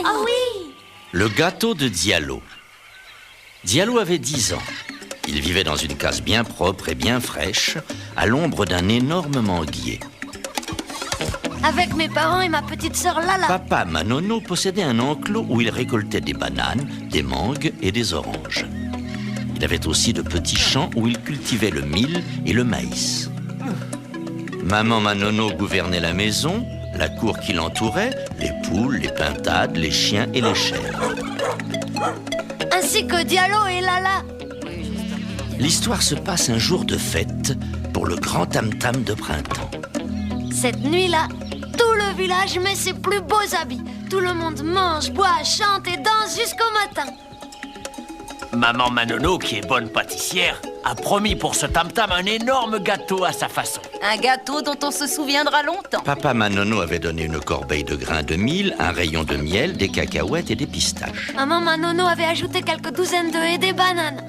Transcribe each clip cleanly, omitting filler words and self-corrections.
Oh oui! Le gâteau de Diallo. Diallo avait 10 ans. Il vivait dans une case bien propre et bien fraîche, à l'ombre d'un énorme manguier. Avec mes parents et ma petite sœur Lala. Papa Manono possédait un enclos où il récoltait des bananes, des mangues et des oranges. Il avait aussi de petits champs où il cultivait le mil et le maïs. Maman Manono gouvernait la maison, la cour qui l'entourait, les poules, les pintades, les chiens et les chèvres. Ainsi que Diallo et Lala. L'histoire se passe un jour de fête pour le grand tam-tam de printemps. Cette nuit-là, tout le village met ses plus beaux habits. Tout le monde mange, boit, chante et danse jusqu'au matin. Maman Manono, qui est bonne pâtissière, a promis pour ce tam-tam un énorme gâteau à sa façon. Un gâteau dont on se souviendra longtemps. Papa Manono avait donné une corbeille de grains de mil, un rayon de miel, des cacahuètes et des pistaches. Maman Manono avait ajouté quelques douzaines d'œufs et des bananes.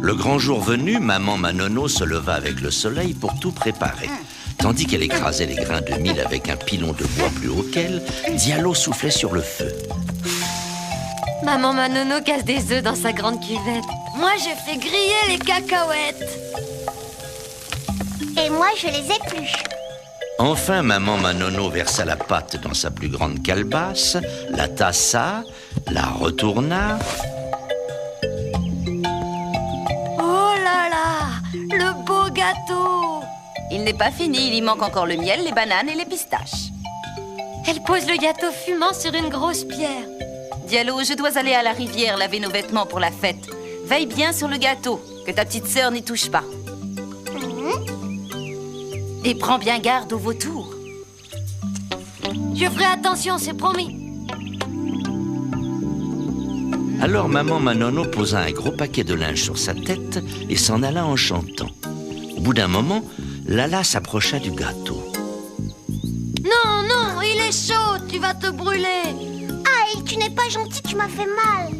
Le grand jour venu, maman Manono se leva avec le soleil pour tout préparer. Tandis qu'elle écrasait les grains de mil avec un pilon de bois plus haut qu'elle, Diallo soufflait sur le feu. Maman Manono casse des œufs dans sa grande cuvette. Moi, je fais griller les cacahuètes. Et moi, je les épluche. Enfin, maman Manono versa la pâte dans sa plus grande calebasse, la tassa, la retourna. Oh là là, le beau gâteau. Il n'est pas fini, il y manque encore le miel, les bananes et les pistaches. Elle pose le gâteau fumant sur une grosse pierre. Diallo, je dois aller à la rivière laver nos vêtements pour la fête. Veille bien sur le gâteau, que ta petite sœur n'y touche pas. Et prends bien garde aux vautours. Je ferai attention, c'est promis. Alors maman Manono posa un gros paquet de linge sur sa tête et s'en alla en chantant. Au bout d'un moment, Lala s'approcha du gâteau. Non, non, il est chaud, tu vas te brûler. Aïe, tu n'es pas gentil, tu m'as fait mal.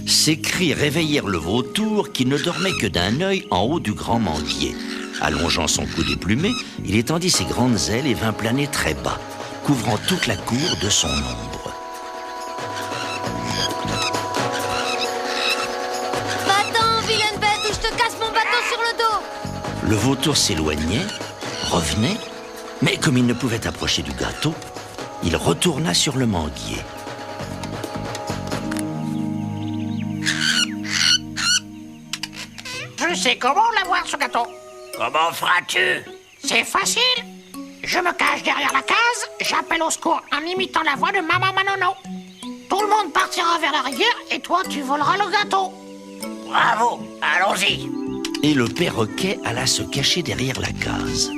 Ces cris réveillèrent le vautour qui ne dormait que d'un œil en haut du grand manguier. Allongeant son cou déplumé, il étendit ses grandes ailes et vint planer très bas, couvrant toute la cour de son ombre. Va-t'en, vilaine bête, ou je te casse mon bateau sur le dos. Le vautour s'éloignait, revenait, mais comme il ne pouvait approcher du gâteau, il retourna sur le manguier. Je sais comment l'avoir, ce gâteau. Comment feras-tu? C'est facile. Je me cache derrière la case, j'appelle au secours en imitant la voix de Maman Manono. Tout le monde partira vers la rivière et toi, tu voleras le gâteau. Bravo, allons-y. Et le perroquet alla se cacher derrière la case.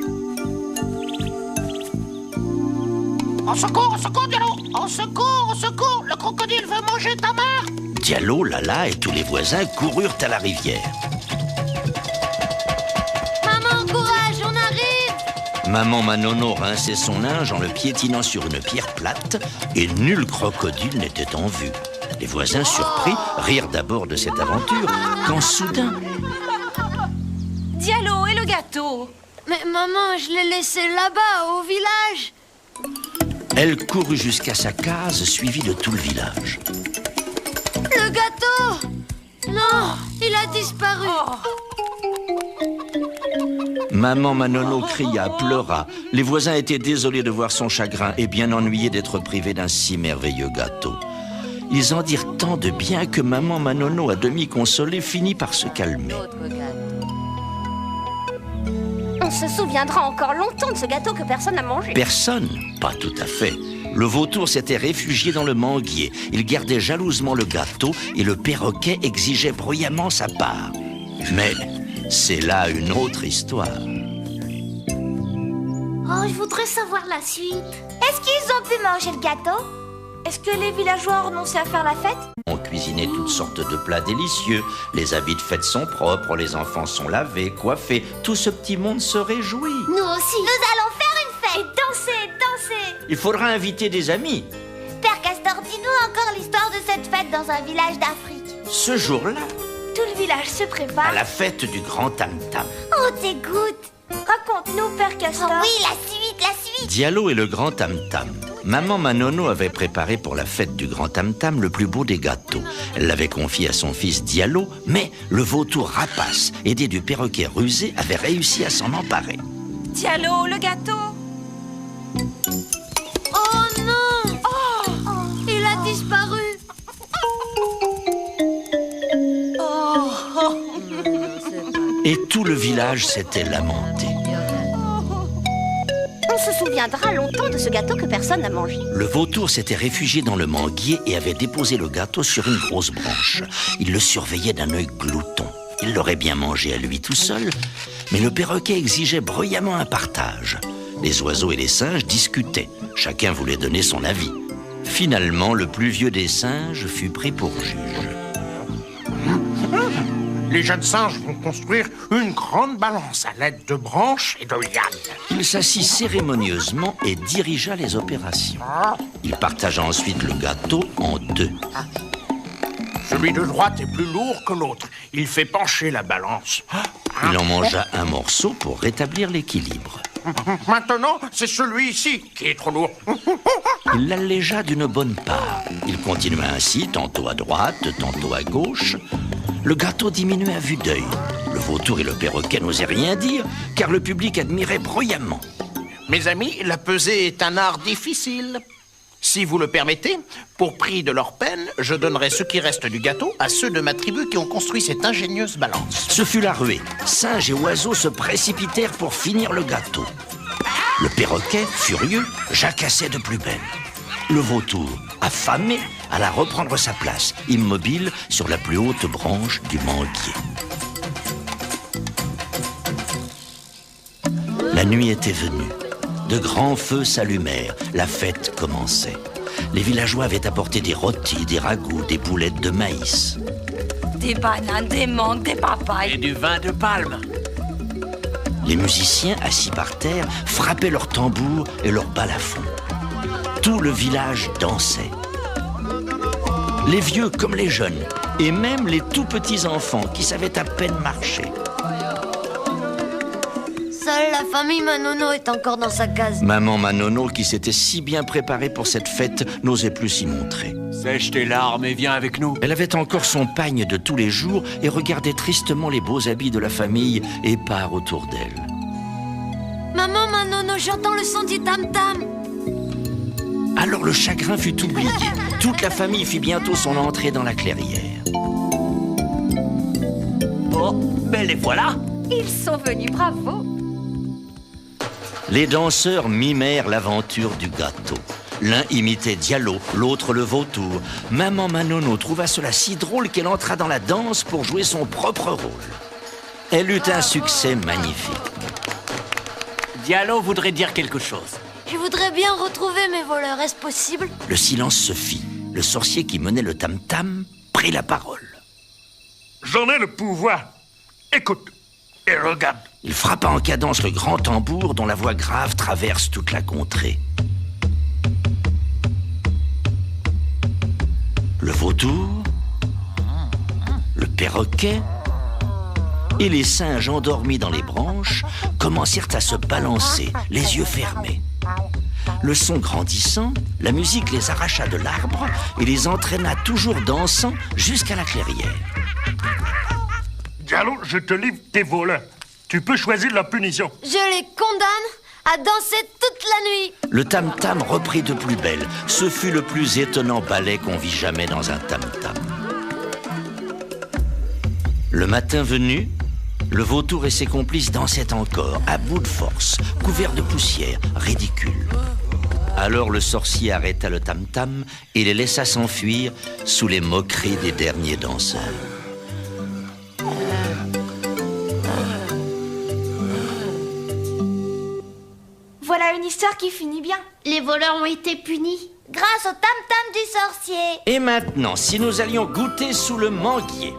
Au secours, Diallo. Au secours, le crocodile veut manger ta mère. Diallo, Lala et tous les voisins coururent à la rivière. Maman, courage, on arrive. Maman Manono rinçait son linge en le piétinant sur une pierre plate et nul crocodile n'était en vue. Les voisins surpris rirent d'abord de cette aventure quand soudain... Diallo, et le gâteau? Mais maman, je l'ai laissé là-bas, au village. Elle courut jusqu'à sa case suivie de tout le village. Le gâteau! Non, il a disparu. Maman Manono cria, pleura. Les voisins étaient désolés de voir son chagrin et bien ennuyés d'être privés d'un si merveilleux gâteau. Ils en dirent tant de bien que maman Manono, à demi consolée, finit par se calmer. On se souviendra encore longtemps de ce gâteau que personne n'a mangé. Personne? Pas tout à fait. Le vautour s'était réfugié dans le manguier. Il gardait jalousement le gâteau et le perroquet exigeait bruyamment sa part. Mais c'est là une autre histoire. Oh, je voudrais savoir la suite. Est-ce qu'ils ont pu manger le gâteau? Est-ce que les villageois ont renoncé à faire la fête? On cuisinait toutes sortes de plats délicieux. Les habits de fête sont propres, les enfants sont lavés, coiffés. Tout ce petit monde se réjouit. Nous aussi. Nous allons faire une fête. Et danser. Il faudra inviter des amis. Père Castor, dis-nous encore l'histoire de cette fête dans un village d'Afrique. Ce jour-là, Tout le village se prépare. à la fête du grand tam-tam, Oh, t'égoutes. Raconte-nous, Père Castor. Oh oui, la suite. Diallo et le grand tam-tam Maman Manono avait préparé pour la fête du grand tam-tam le plus beau des gâteaux. Elle l'avait confié à son fils Diallo, mais le vautour rapace, aidé du perroquet rusé, avait réussi à s'en emparer. Diallo, le gâteau! Oh non! Il a disparu! Et tout le village s'était lamenté. On se souviendra longtemps de ce gâteau que personne n'a mangé. Le vautour s'était réfugié dans le manguier et avait déposé le gâteau sur une grosse branche. Il le surveillait d'un œil glouton. Il l'aurait bien mangé à lui tout seul, mais le perroquet exigeait bruyamment un partage. Les oiseaux et les singes discutaient. Chacun voulait donner son avis. Finalement, le plus vieux des singes fut pris pour juge. Les jeunes singes vont construire une grande balance à l'aide de branches et de lianes. Il s'assit cérémonieusement et dirigea les opérations. Il partagea ensuite le gâteau en deux. Celui de droite est plus lourd que l'autre. Il fait pencher la balance. Il en mangea un morceau pour rétablir l'équilibre. Maintenant, c'est celui-ci qui est trop lourd. Il l'allégea d'une bonne part. Il continua ainsi, tantôt à droite, tantôt à gauche. Le gâteau diminuait à vue d'œil. Le vautour et le perroquet n'osaient rien dire, car le public admirait bruyamment. Mes amis, la pesée est un art difficile. Si vous le permettez, pour prix de leur peine, je donnerai ce qui reste du gâteau à ceux de ma tribu qui ont construit cette ingénieuse balance. Ce fut la ruée. Singes et oiseaux se précipitèrent pour finir le gâteau. Le perroquet, furieux, jacassait de plus belle. Le vautour, affamé, alla reprendre sa place, immobile sur la plus haute branche du manguier. La nuit était venue. De grands feux s'allumèrent. La fête commençait. Les villageois avaient apporté des rôtis, des ragoûts, des boulettes de maïs. Des bananes, des mangues, des Et papayes. du vin de palme. Les musiciens, assis par terre, frappaient leurs tambours et leurs balafons. Tout le village dansait. Les vieux comme les jeunes, et même les tout petits enfants qui savaient à peine marcher. Seule la famille Manono est encore dans sa case. Maman Manono, qui s'était si bien préparée pour cette fête, n'osait plus s'y montrer. Sèche tes larmes et viens avec nous. Elle avait encore son pagne de tous les jours et regardait tristement les beaux habits de la famille épars autour d'elle. Maman Manono, j'entends le son du tam-tam. Alors le chagrin fut oublié. Toute la famille fit bientôt son entrée dans la clairière. Oh, ben les voilà. Ils sont venus, bravo. Les danseurs mimèrent l'aventure du gâteau. L'un imitait Diallo, l'autre le vautour. Maman Manono trouva cela si drôle qu'elle entra dans la danse pour jouer son propre rôle. Elle eut un succès magnifique. Diallo voudrait dire quelque chose. Je voudrais bien retrouver mes voleurs, est-ce possible? Le silence se fit. Le sorcier qui menait le tam-tam prit la parole. J'en ai le pouvoir. Écoute et regarde. Il frappa en cadence le grand tambour dont la voix grave traverse toute la contrée. Le vautour, le perroquet et les singes endormis dans les branches commencèrent à se balancer, les yeux fermés. Le son grandissant, la musique les arracha de l'arbre et les entraîna toujours dansant jusqu'à la clairière. Diallo, je te livre tes voleurs. Tu peux choisir la punition. Je les condamne à danser toute la nuit. Le tam-tam reprit de plus belle. Ce fut le plus étonnant ballet qu'on vit jamais dans un tam-tam. Le matin venu, le vautour et ses complices dansaient encore, à bout de force, couverts de poussière, ridicules. Alors le sorcier arrêta le tam-tam et les laissa s'enfuir sous les moqueries des derniers danseurs. Voilà une histoire qui finit bien. Les voleurs ont été punis grâce au tam-tam du sorcier. Et maintenant, si nous allions goûter sous le manguier.